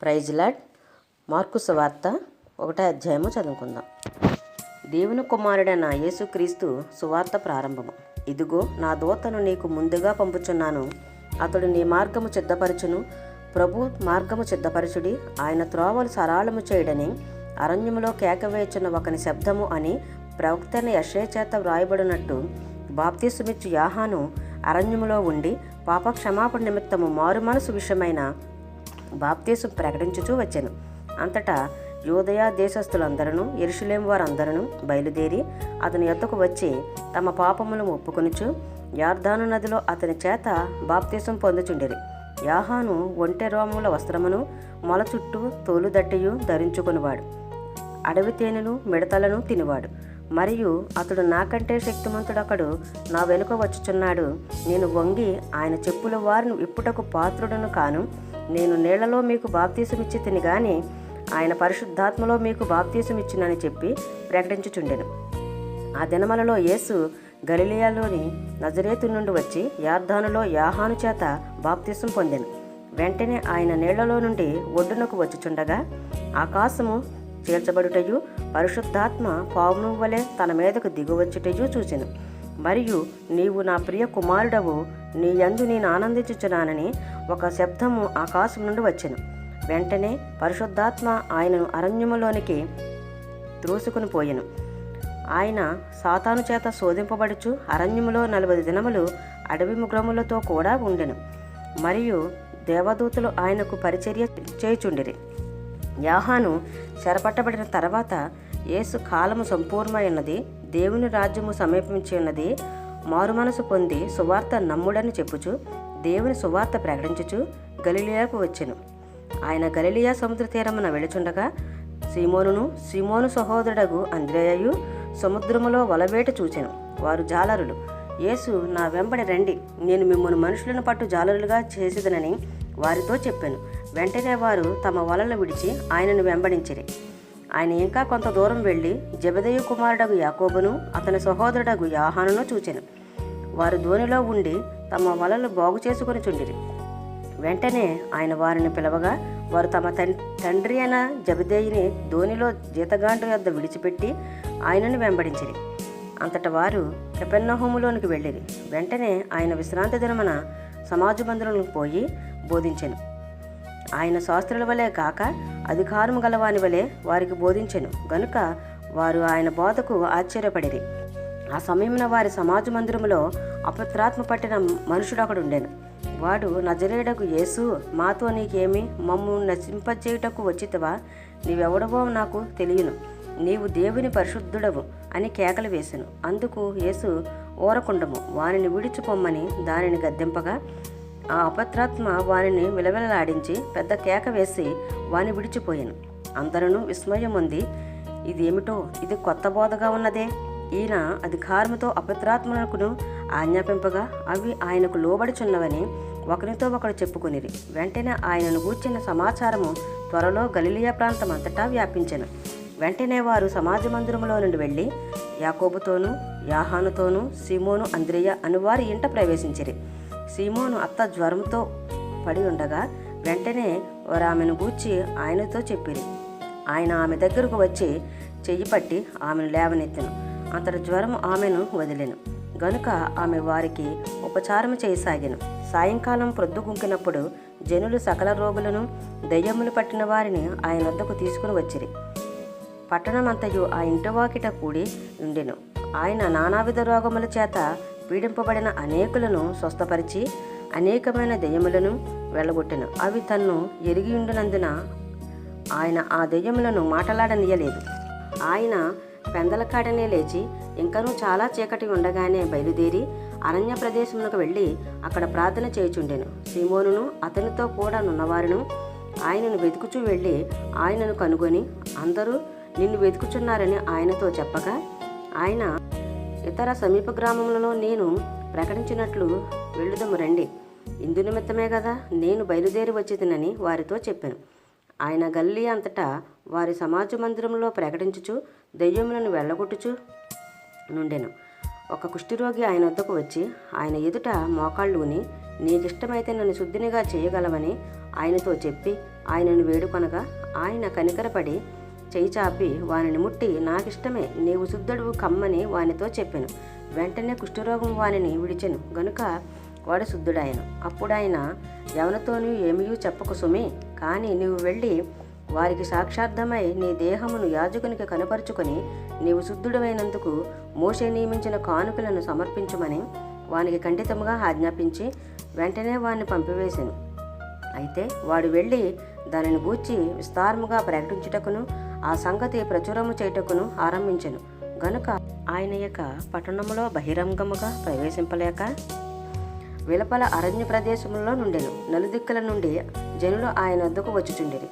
Praise lord. Mark సువార్త 1వ అధ్యాయము చదువుకుందాం. దేవుని కుమారుడైన యేసుక్రీస్తు సువార్త ప్రారంభము. ఇదిగో నా దూతను నీకు ముందుగా పంపుచున్నాను, అతడు నీ మార్గము సిద్ధపరచును. ప్రభు మార్గము సిద్ధపరచుడి, ఆయన త్రోవలు సరళము చేయడని అరణ్యములో కేకవేయుచున్న ఒకని శబ్దము అని ప్రవక్త యెషయా చేత వ్రాయబడినట్టు బాప్తిసమిచ్చు యోహాను అరణ్యములో ఉండి పాప క్షమాపణ నిమిత్తము మారు మనసు విషయమైన బాప్తిసం ప్రకటించుచూ వచ్చెను. అంతటా యూదయ దేశస్థులందరూ యెరూషలేము వారందరూ బయలుదేరి అతని యొద్దకు వచ్చి తమ పాపములను ఒప్పుకొనుచు యొర్దాను నదిలో అతని చేత బాప్తిసం పొందుచుండిరి. యోహాను ఒంటె రోమముల వస్త్రమును మొల చుట్టూ తోలుదట్టయు ధరించుకునివాడు, అడవి తేనెను మిడతలను తినివాడు. మరియు అతడు నాకంటే శక్తిమంతుడొకడు నా వెనుక వచ్చుచున్నాడు, నేను వంగి ఆయన చెప్పుల వారిని విప్పుటకు పాత్రుడను కాను. నేను నీళ్లలో మీకు బాప్తీసమిచ్చి తిని గాని ఆయన పరిశుద్ధాత్మలో మీకు బాప్తీసమిచ్చునని చెప్పి ప్రకటించుచుండెను. ఆ దినములలో యేసు గలిలయలోని నజరేతు నుండి వచ్చి యొర్దానులో యోహాను చేత బాప్తీసం పొందెను. వెంటనే ఆయన నీళ్లలో నుండి ఒడ్డునకు వచ్చుచుండగా ఆకాశము చీల్చబడుటయు పరిశుద్ధాత్మ పావును వలె తన మీదకు దిగువచ్చుటయు చూచెను. మరియు నీవు నా ప్రియ కుమారుడవు, నీ యందు నేను ఆనందించుచున్నానని ఒక శబ్దము ఆకాశం నుండి వచ్చెను. వెంటనే పరిశుద్ధాత్మ ఆయనను అరణ్యములోనికి త్రోసుకుని పోయెను. ఆయన సాతాను చేత శోధింపబడుచు అరణ్యములో 40 దినములు అడవి మృగములతో కూడా ఉండెను. మరియు దేవదూతలు ఆయనకు పరిచర్య చేయుచుండిరి. యోహాను చెరపట్టబడిన తర్వాత యేసు కాలము సంపూర్ణమైనది, దేవుని రాజ్యము సమీపించి ఉన్నది, మారు మనసు పొంది సువార్త నమ్ముడని చెప్పుచు దేవుని సువార్త ప్రకటించుచు గలిలయకు వచ్చెను. ఆయన గలిలయ సముద్ర తీరమున వెళుచుండగా సీమోను సహోదరుడగు అంద్రేయయు సముద్రములో వలవేట చూచెను. వారు జాలరులు. యేసు, నా వెంబడి రండి, నేను మిమ్మల్ని మనుషులను పట్టు జాలరులుగా చేసేదనని వారితో చెప్పాను. వెంటనే వారు తమ వలలు విడిచి ఆయనను వెంబడించిరి. ఆయన ఇంకా కొంత దూరం వెళ్ళి జెబెదయి కుమారుడగు యాకోబును అతని సహోదరుడగు యోహానును చూచెను. వారు దోణిలో ఉండి తమ వలలు బాగు చేసుకుని చుండిరి. వెంటనే ఆయన వారిని పిలవగా వారు తమ తండ్రి అయిన జెబెదయిని దోణిలో జీతగాండ్రు యొద్ద విడిచిపెట్టి ఆయనను వెంబడించిరి. అంతటా వారు కపెర్నహూములోనికి వెళ్ళిరి. వెంటనే ఆయన విశ్రాంతి దినమున సమాజ మందిరంలోకి పోయి బోధించెను. ఆయన శాస్త్రుల వలె కాక అధికారము గలవాని వలె వారికి బోధించెను గనుక వారు ఆయన బోధకు ఆశ్చర్యపడిరి. ఆ సమయమున వారి సమాజ మందిరములో అపవిత్రాత్మ పట్టిన మనుషుడొకడు ఉండెను. వాడు, నజరేయుడగు యేసు, మాతో నీకేమి? మమ్ము నశింపజేయుటకు వచ్చితివా? నీవెవడవో నాకు తెలియను, నీవు దేవుని పరిశుద్ధుడవు అని కేకలు వేసెను. అందుకు యేసు, ఊరకుండము, వానిని విడిచిపొమ్మని దానిని గద్దింపగా ఆ అపవిత్రాత్మ వానిని విలవిలలాడించి పెద్ద కేక వేసి వాని విడిచిపోయాను. అందరూ విస్మయం ఉంది, ఇదేమిటో, ఇది కొత్త బోధగా ఉన్నదే. ఈయన అధికారముతో అపవిత్రాత్మకును ఆజ్ఞాపింపగా అవి ఆయనకు లోబడుచున్నవని ఒకరితో ఒకరు చెప్పుకొనిరి. వెంటనే ఆయనను గూర్చిన సమాచారము త్వరలో గలిలయ ప్రాంతం అంతటా వ్యాపించెను. వెంటనే వారు సమాజ మందిరములో నుండి వెళ్ళి యాకోబుతోనూ యోహానుతోనూ సీమోను అంద్రేయ అనువారి ఇంట ప్రవేశించిరి. సీమోను అత్త జ్వరంతో పడి ఉండగా వెంటనే వారు ఆమెను గూర్చి ఆయనతో చెప్పిరి. ఆయన ఆమె దగ్గరకు వచ్చి చెయ్యి పట్టి ఆమెను లేవనెత్తెను. అంతటి జ్వరం ఆమెను వదిలెను గనుక ఆమె వారికి ఉపచారము చేయసాగెను. సాయంకాలం ప్రొద్దుగుంకినప్పుడు జనులు సకల రోగులను దయ్యములు పట్టిన వారిని ఆయన వద్దకు తీసుకుని వచ్చిరి. పట్టణమంతయు ఆ ఇంటి వాకిట కూడి ఉండెను. ఆయన నానావిధ రోగముల చేత పీడింపబడిన అనేకులను స్వస్థపరిచి అనేకమైన దెయ్యములను వెళ్ళగొట్టెను. అవి తన్ను ఎరిగి ఉండినందున ఆయన ఆ దెయ్యములను మాటలాడనీయలేదు. ఆయన పెందలకాడనే లేచి ఇంకనూ చాలా చీకటి ఉండగానే బయలుదేరి అరణ్య ప్రదేశమునకు వెళ్ళి అక్కడ ప్రార్థన చేయుచుండెను. సీమోనును అతనితో కూడా నున్నవారును ఆయనను వెతుకుచూ వెళ్ళి ఆయనను కనుగొని అందరూ నిన్ను వెతుకుచున్నారని ఆయనతో చెప్పగా ఆయన, ఇతర సమీప గ్రామములలో నేను ప్రకటించినట్లు వెళ్ళుదము రండి, ఇందు నిమిత్తమే కదా నేను బయలుదేరి వచ్చితినని వారితో చెప్పాను. ఆయన గలిలయ అంతటా వారి సమాజ మందిరంలో ప్రకటించుచు దెయ్యములను వెళ్ళగొట్టుచు నుండెను. ఒక కుష్ఠరోగి ఆయన వద్దకు వచ్చి ఆయన ఎదుట మోకాళ్ళూని, నీకిష్టమైతే నన్ను శుద్ధినిగా చేయగలవని ఆయనతో చెప్పి ఆయనను వేడుకొనగా ఆయన కనికరపడి చేయి చాపి వానిని ముట్టి, నాకిష్టమే, నీవు శుద్ధుడువు కమ్మని వానితో చెప్పెను. వెంటనే కుష్ఠరోగం వానిని విడిచెను గనుక వాడు శుద్ధుడాయను. అప్పుడాయన, ఎవరితోనూ ఏమీ చెప్పకు సుమి, కానీ నీవు వెళ్ళి వారికి సాక్షార్థమై నీ దేహమును యాజకునికి కనపరుచుకొని నీవు శుద్ధుడమైనందుకు మోషే నియమించిన కానుకలను సమర్పించుమని వానికి ఖండితముగా ఆజ్ఞాపించి వెంటనే వాడిని పంపివేశెను. అయితే వాడు వెళ్ళి దానిని గూర్చి విస్తారముగా ప్రకటించుటకును ఆ సంగతి ప్రచురము చేయుటకును ఆరంభించెను. గనుక ఆయన యొక్క పట్టణములో బహిరంగముగా ప్రవేశింపలేక వెలుపల అరణ్య ప్రదేశములో నుండెను. నలుదిక్కుల నుండి జనులు ఆయన వద్దకు వచ్చుచుండిరి.